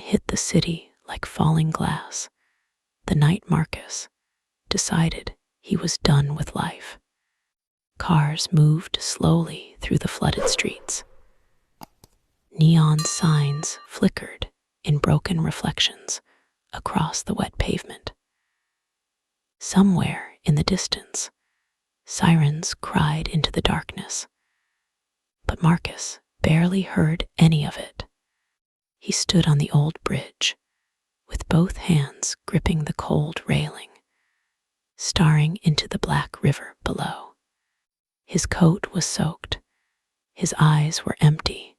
hit the city like falling glass the night Marcus decided he was done with life. Cars moved slowly through the flooded streets. Neon signs flickered in broken reflections across the wet pavement. Somewhere in the distance, sirens cried into the darkness, but Marcus barely heard any of it. He stood on the old bridge, with both hands gripping the cold railing, staring into the black river below. His coat was soaked, his eyes were empty,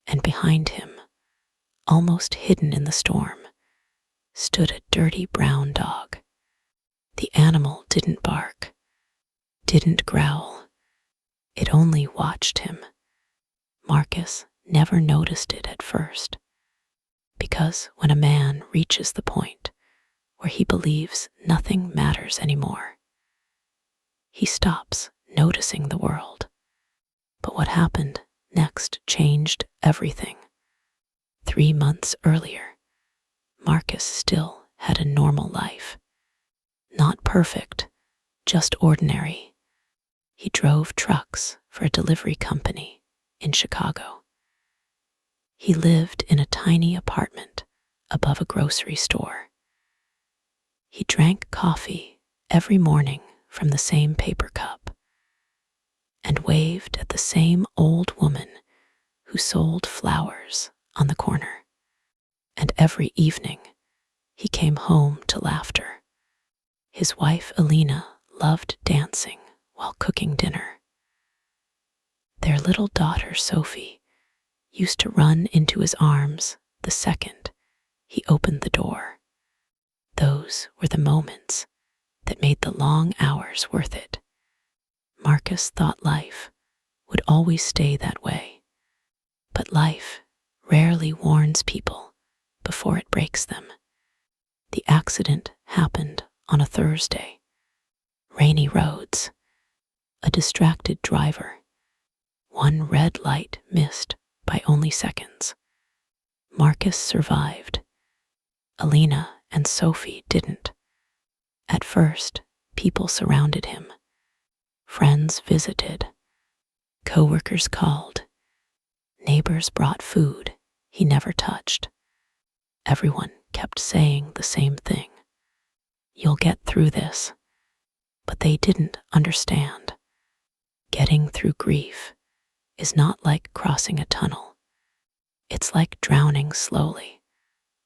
and behind him, almost hidden in the storm, stood a dirty brown dog. The animal didn't bark, didn't growl. It only watched him. Marcus never noticed it at first, because when a man reaches the point where he believes nothing matters anymore, he stops noticing the world. But what happened next changed everything. 3 months earlier, Marcus still had a normal life. Not perfect, just ordinary. He drove trucks for a delivery company in Chicago. He lived in a tiny apartment above a grocery store. He drank coffee every morning from the same paper cup and waved at the same old woman who sold flowers on the corner. And every evening, he came home to laughter. His wife, Alina, loved dancing while cooking dinner. Their little daughter, Sophie, used to run into his arms the second he opened the door. Those were the moments that made the long hours worth it. Marcus thought life would always stay that way, but life rarely warns people before it breaks them. The accident happened on a Thursday. Rainy roads, a distracted driver, one red light missed by only seconds. Marcus survived. Alina and Sophie didn't. At first, people surrounded him. Friends visited. Coworkers called. Neighbors brought food he never touched. Everyone kept saying the same thing. You'll get through this. But they didn't understand. Getting through grief is not like crossing a tunnel. It's like drowning slowly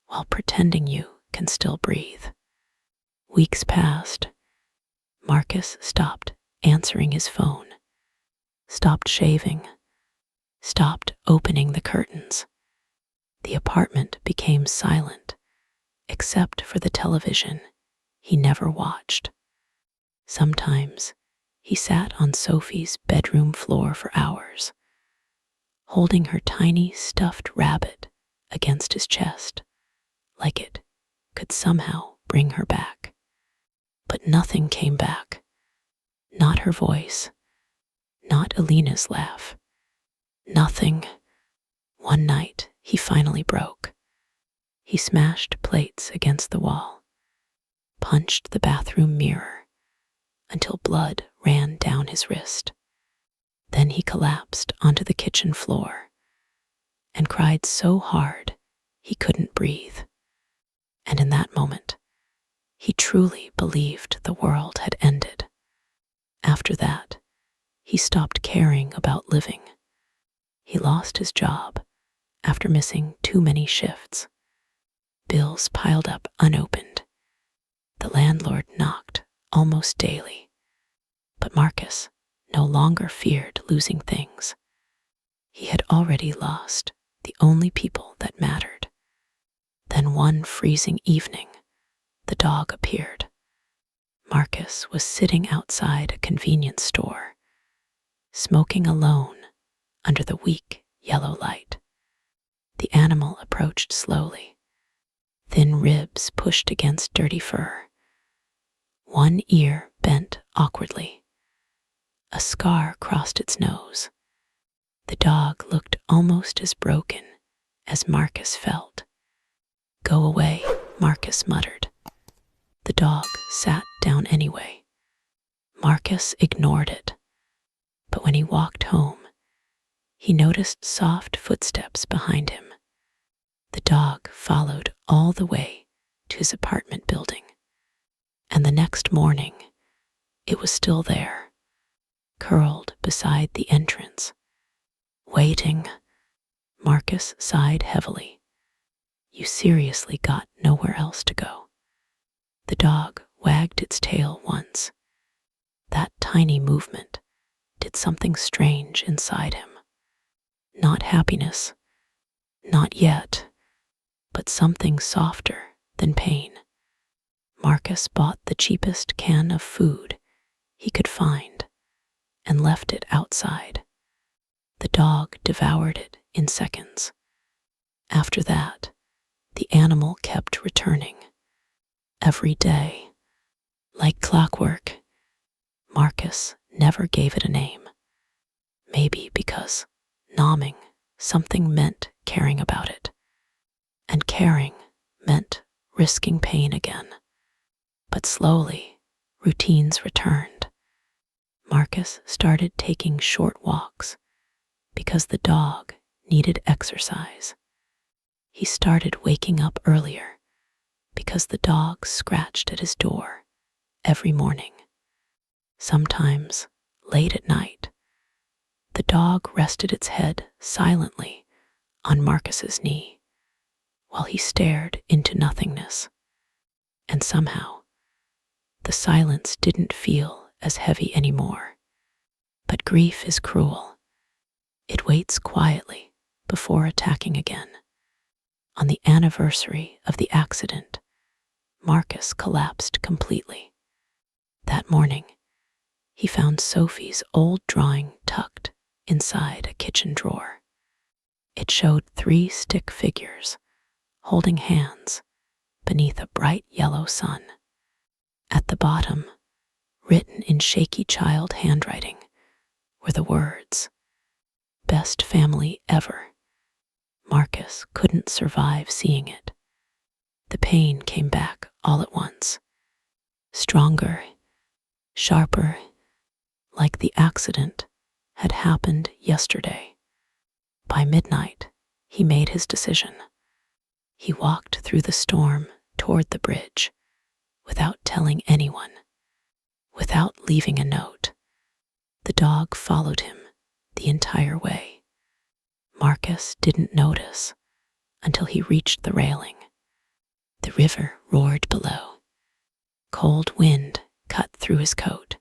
while pretending you can still breathe. Weeks passed. Marcus stopped answering his phone, stopped shaving, stopped opening the curtains. The apartment became silent, except for the television he never watched. Sometimes he sat on Sophie's bedroom floor for hours, holding her tiny stuffed rabbit against his chest, like it could somehow bring her back. But nothing came back. Not her voice, not Alina's laugh. Nothing. One night, he finally broke. He smashed plates against the wall, punched the bathroom mirror until blood ran down his wrist. Then he collapsed onto the kitchen floor and cried so hard he couldn't breathe. And in that moment, he truly believed the world had ended. After that, he stopped caring about living. He lost his job after missing too many shifts. Bills piled up unopened. The landlord knocked almost daily. But Marcus no longer feared losing things. He had already lost the only people that mattered. Then one freezing evening, the dog appeared. Marcus was sitting outside a convenience store, smoking alone under the weak yellow light. The animal approached slowly, thin ribs pushed against dirty fur. One ear bent awkwardly. A scar crossed its nose. The dog looked almost as broken as Marcus felt. "Go away," Marcus muttered. The dog sat down anyway. Marcus ignored it, but when he walked home, he noticed soft footsteps behind him. The dog followed all the way to his apartment building, and the next morning, it was still there, curled beside the entrance, waiting. Marcus sighed heavily. You seriously got nowhere else to go. The dog wagged its tail once. That tiny movement did something strange inside him. Not happiness, not yet, but something softer than pain. Marcus bought the cheapest can of food he could find and left it outside. The dog devoured it in seconds. After that, the animal kept returning. Every day, like clockwork. Marcus never gave it a name. Maybe because nomming something meant caring about it, and caring meant risking pain again. But slowly, routines returned. Marcus started taking short walks because the dog needed exercise. He started waking up earlier because the dog scratched at his door every morning. Sometimes, late at night, the dog rested its head silently on Marcus's knee while he stared into nothingness. And somehow, the silence didn't feel as heavy anymore. But grief is cruel. It waits quietly before attacking again. On the anniversary of the accident, Marcus collapsed completely. That morning, he found Sophie's old drawing tucked inside a kitchen drawer. It showed 3 stick figures holding hands beneath a bright yellow sun. At the bottom, written in shaky child handwriting, were the words, "Best family ever." Marcus couldn't survive seeing it. The pain came back all at once, stronger, sharper, like the accident had happened yesterday. By midnight, he made his decision. He walked through the storm toward the bridge without telling anyone, without leaving a note. The dog followed him the entire way. Marcus didn't notice until he reached the railing. The river roared below. Cold wind cut through his coat.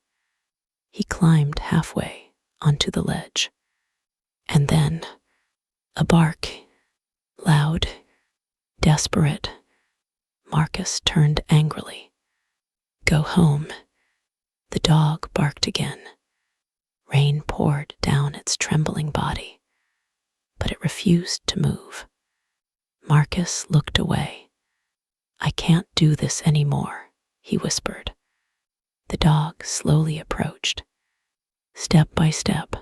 He climbed halfway onto the ledge. And then, a bark, loud, desperate. Marcus turned angrily. "Go home." The dog barked again. Rain poured down its trembling body, but it refused to move. Marcus looked away. "I can't do this anymore," he whispered. The dog slowly approached, step by step.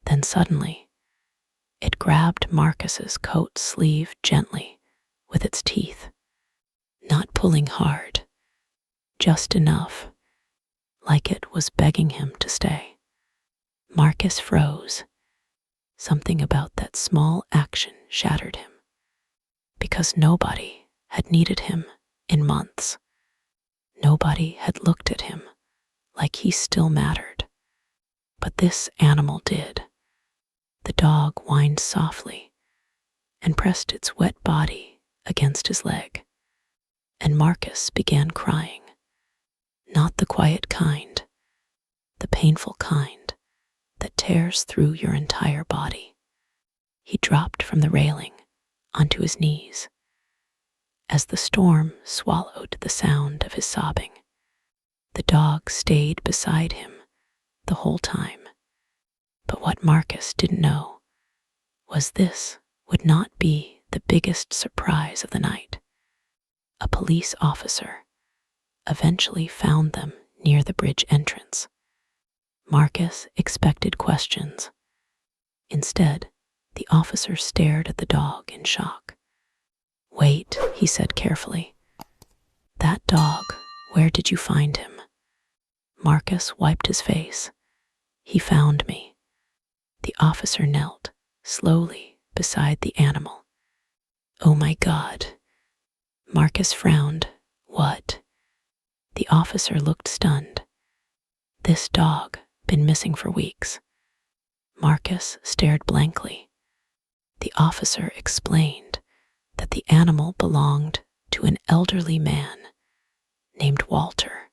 Then suddenly, it grabbed Marcus's coat sleeve gently with its teeth, not pulling hard, just enough, like it was begging him to stay. Marcus froze. Something about that small action shattered him, because nobody had needed him in months. Nobody had looked at him like he still mattered. But this animal did. The dog whined softly and pressed its wet body against his leg, and Marcus began crying. Not the quiet kind, the painful kind that tears through your entire body. He dropped from the railing onto his knees as the storm swallowed the sound of his sobbing. The dog stayed beside him the whole time. But what Marcus didn't know was this would not be the biggest surprise of the night. A police officer eventually found them near the bridge entrance. Marcus expected questions. Instead, the officer stared at the dog in shock. "Wait," he he said carefully. That dog, where did you find him? Marcus wiped his face. He found me. The officer knelt, slowly, beside the animal. Oh my God. Marcus frowned. What? The officer looked stunned. This dog, been missing for weeks. Marcus stared blankly. The officer explained that the animal belonged to an elderly man named Walter,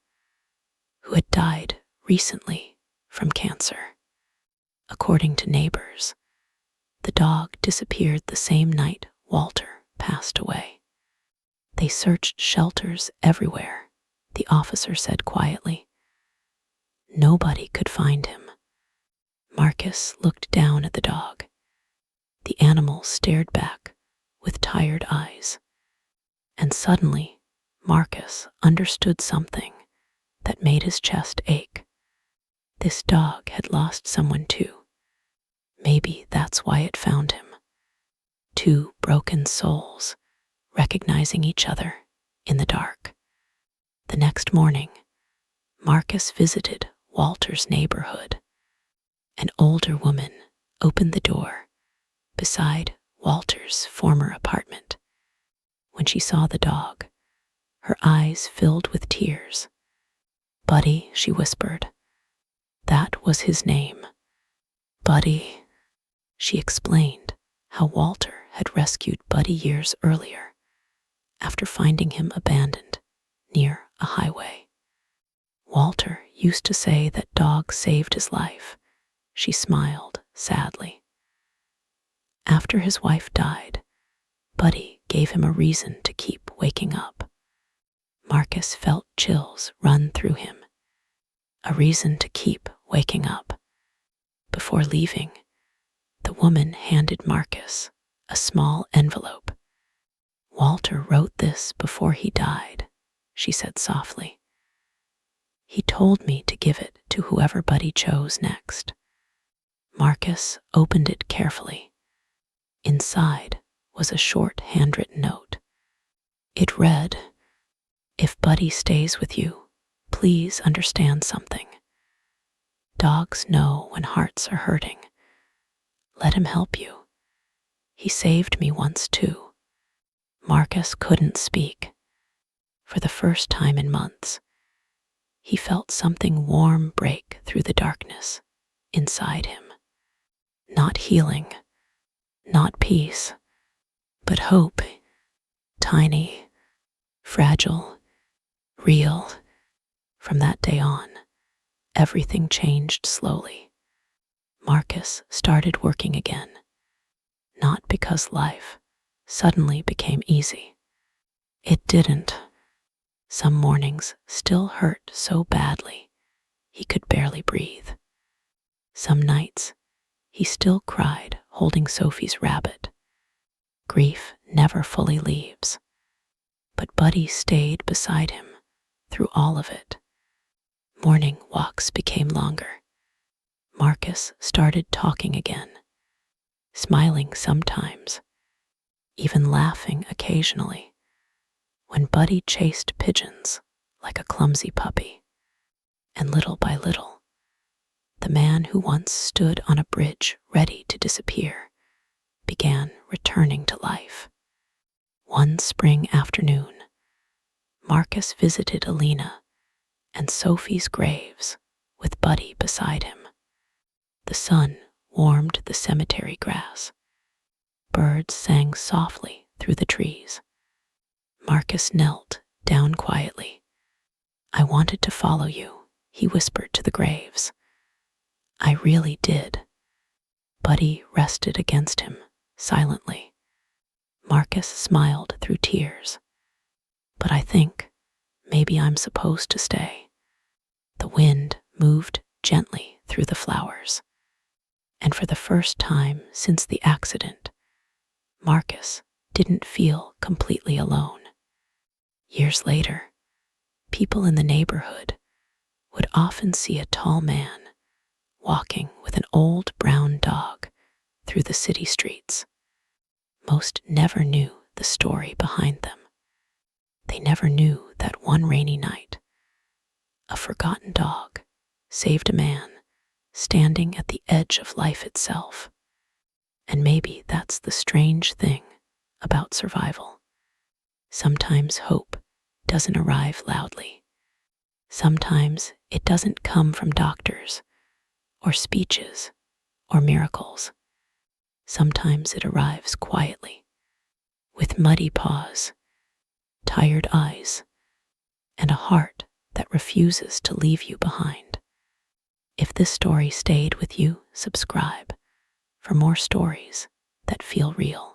who had died recently from cancer. According to neighbors, the dog disappeared the same night Walter passed away. They searched shelters everywhere, the officer said quietly. Nobody could find him. Marcus looked down at the dog. The animal stared back with tired eyes. And suddenly, Marcus understood something that made his chest ache. This dog had lost someone too. Maybe that's why it found him. Two broken souls, recognizing each other in the dark. The next morning, Marcus visited Walter's neighborhood. An older woman opened the door beside Walter's former apartment. When she saw the dog, her eyes filled with tears. Buddy, she whispered. That was his name. Buddy. She explained how Walter had rescued Buddy years earlier, after finding him abandoned near a highway. Walter used to say that dogs saved his life. She smiled sadly. After his wife died, Buddy gave him a reason to keep waking up. Marcus felt chills run through him. A reason to keep waking up. Before leaving, the woman handed Marcus a small envelope. Walter wrote this before he died, she said softly. He told me to give it to whoever Buddy chose next. Marcus opened it carefully. Inside was a short handwritten note. It read, "If Buddy stays with you, please understand something. Dogs know when hearts are hurting. Let him help you. He saved me once too." Marcus couldn't speak. For the first time in months, he felt something warm break through the darkness inside him. Not healing, not peace, but hope. Tiny, fragile, real. From that day on, everything changed slowly. Marcus started working again, not because life suddenly became easy. It didn't. Some mornings still hurt so badly he could barely breathe. Some nights he still cried holding Sophie's rabbit. Grief never fully leaves, but Buddy stayed beside him through all of it. Morning walks became longer. Marcus started talking again, smiling sometimes, even laughing occasionally, when Buddy chased pigeons like a clumsy puppy. And little by little, the man who once stood on a bridge ready to disappear began returning to life. One spring afternoon, Marcus visited Alina and Sophie's graves with Buddy beside him. The sun warmed the cemetery grass. Birds sang softly through the trees. Marcus knelt down quietly. "I wanted to follow you," he whispered to the graves. "I really did." Buddy rested against him, silently. Marcus smiled through tears. "But I think maybe I'm supposed to stay." The wind moved gently through the flowers. And for the first time since the accident, Marcus didn't feel completely alone. Years later, people in the neighborhood would often see a tall man walking with an old brown dog through the city streets. Most never knew the story behind them. They never knew that one rainy night, a forgotten dog saved a man standing at the edge of life itself. And maybe that's the strange thing about survival. Sometimes hope doesn't arrive loudly. Sometimes it doesn't come from doctors or speeches or miracles. Sometimes it arrives quietly, with muddy paws, tired eyes, and a heart that refuses to leave you behind. If this story stayed with you, subscribe for more stories that feel real.